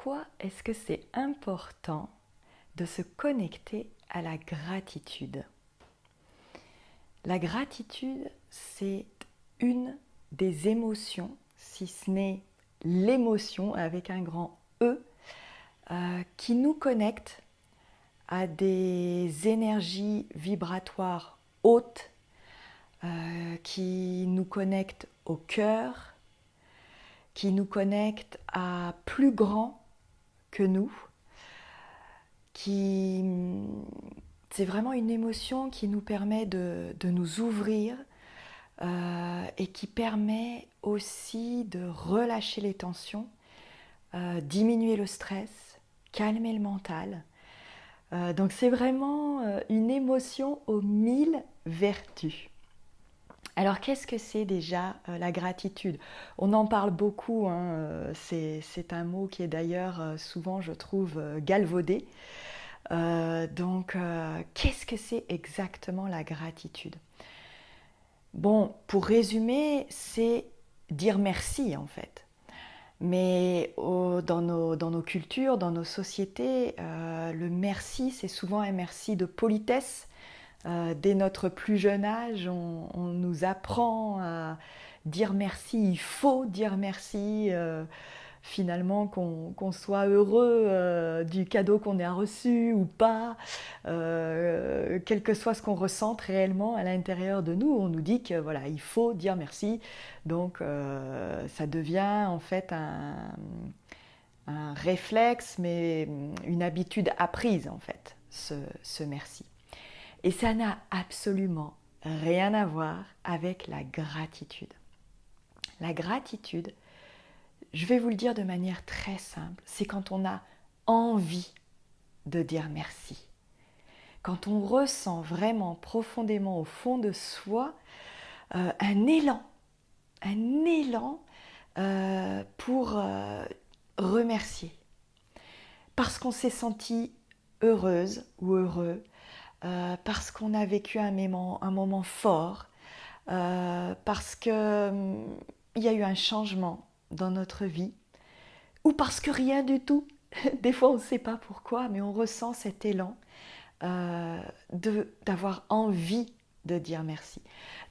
pourquoi est-ce que c'est important de se connecter à la gratitude? La gratitude, c'est une des émotions, si ce n'est l'émotion avec un grand E, qui nous connecte à des énergies vibratoires hautes, qui nous connectent au cœur, qui nous connectent à plus grand que nous, c'est vraiment une émotion qui nous permet de nous ouvrir et qui permet aussi de relâcher les tensions, diminuer le stress, calmer le mental. Donc c'est vraiment une émotion aux 1000 vertus. Alors qu'est-ce que c'est déjà la gratitude? On en parle beaucoup, hein, c'est un mot qui est d'ailleurs souvent, je trouve, galvaudé. Qu'est-ce que c'est exactement la gratitude? Bon, pour résumer, c'est dire merci en fait. Mais dans nos cultures, dans nos sociétés, le merci, c'est souvent un merci de politesse. Dès notre plus jeune âge, on nous apprend à dire merci, il faut dire merci, finalement qu'on soit heureux du cadeau qu'on a reçu ou pas, quel que soit ce qu'on ressente réellement à l'intérieur de nous, on nous dit que voilà, il faut dire merci. Donc ça devient en fait un réflexe, mais une habitude apprise en fait, ce merci. Et ça n'a absolument rien à voir avec la gratitude. La gratitude, je vais vous le dire de manière très simple, c'est quand on a envie de dire merci. Quand on ressent vraiment profondément au fond de soi un élan pour remercier. Parce qu'on s'est senti heureuse ou heureux, parce qu'on a vécu un moment fort, parce qu'il y a eu un changement dans notre vie, ou parce que rien du tout. Des fois on ne sait pas pourquoi, mais on ressent cet élan d'avoir envie de dire merci.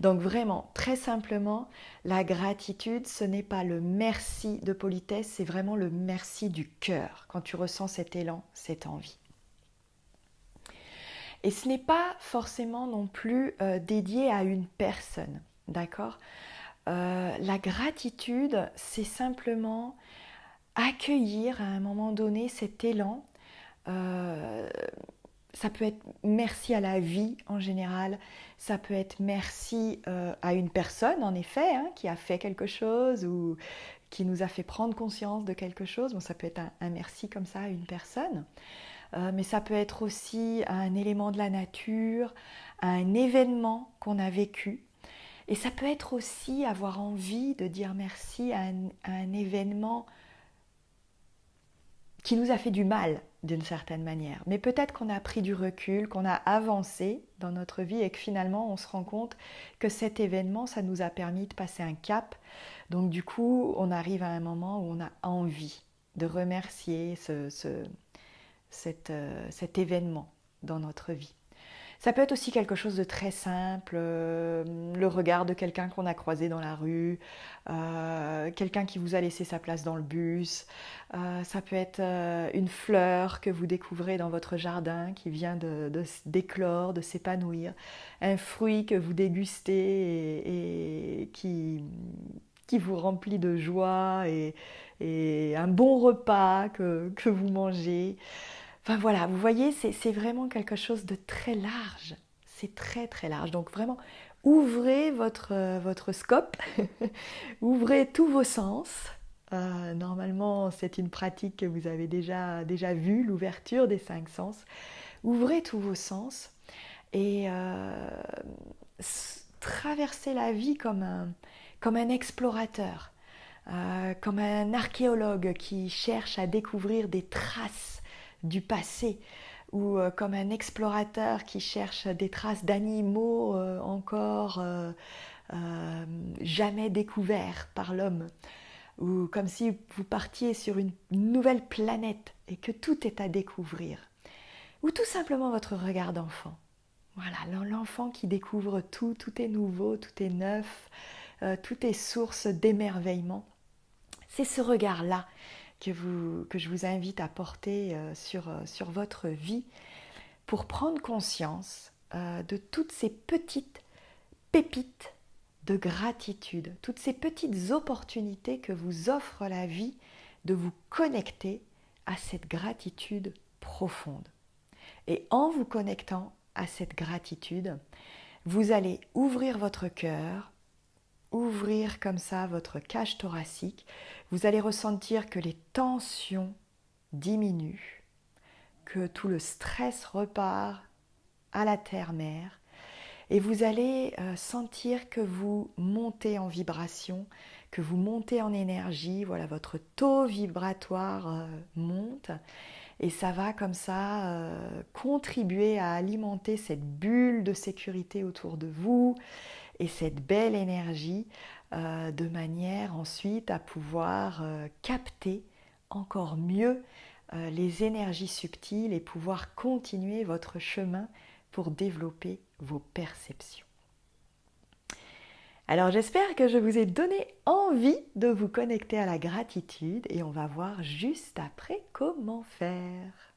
Donc vraiment, très simplement, la gratitude, ce n'est pas le merci de politesse, c'est vraiment le merci du cœur, quand tu ressens cet élan, cette envie. Et ce n'est pas forcément non plus dédié à une personne, d'accord? La gratitude, c'est simplement accueillir à un moment donné cet élan. Ça peut être merci à la vie en général, ça peut être merci à une personne en effet, hein, qui a fait quelque chose ou qui nous a fait prendre conscience de quelque chose. Bon, ça peut être un merci comme ça à une personne. Mais ça peut être aussi un élément de la nature, un événement qu'on a vécu. Et ça peut être aussi avoir envie de dire merci à un événement qui nous a fait du mal d'une certaine manière. Mais peut-être qu'on a pris du recul, qu'on a avancé dans notre vie et que finalement on se rend compte que cet événement, ça nous a permis de passer un cap. Donc du coup, on arrive à un moment où on a envie de remercier cet événement dans notre vie. Ça peut être aussi quelque chose de très simple, le regard de quelqu'un qu'on a croisé dans la rue, quelqu'un qui vous a laissé sa place dans le bus, ça peut être une fleur que vous découvrez dans votre jardin qui vient d'éclore, de s'épanouir, un fruit que vous dégustez et qui vous remplit de joie et un bon repas que vous mangez. Enfin voilà, vous voyez, c'est vraiment quelque chose de très large. C'est très très large. Donc vraiment, ouvrez votre scope, ouvrez tous vos sens. Normalement, c'est une pratique que vous avez déjà vue, l'ouverture des 5 sens. Ouvrez tous vos sens et traversez la vie comme un explorateur, comme un archéologue qui cherche à découvrir des traces du passé, ou comme un explorateur qui cherche des traces d'animaux encore jamais découverts par l'homme, ou comme si vous partiez sur une nouvelle planète et que tout est à découvrir. Ou tout simplement votre regard d'enfant. Voilà, l'enfant qui découvre tout, tout est nouveau, tout est neuf, tout est source d'émerveillement. C'est ce regard-là que je vous invite à porter sur votre vie pour prendre conscience de toutes ces petites pépites de gratitude, toutes ces petites opportunités que vous offre la vie de vous connecter à cette gratitude profonde. Et en vous connectant à cette gratitude, vous allez ouvrir votre cœur, ouvrir comme ça votre cage thoracique. Vous allez ressentir que les tensions diminuent, que tout le stress repart à la terre-mère. Et vous allez sentir que vous montez en vibration, que vous montez en énergie. Voilà, votre taux vibratoire monte. Et ça va comme ça contribuer à alimenter cette bulle de sécurité autour de vous et cette belle énergie de manière ensuite à pouvoir capter encore mieux les énergies subtiles et pouvoir continuer votre chemin pour développer vos perceptions. Alors j'espère que je vous ai donné envie de vous connecter à la gratitude et on va voir juste après comment faire.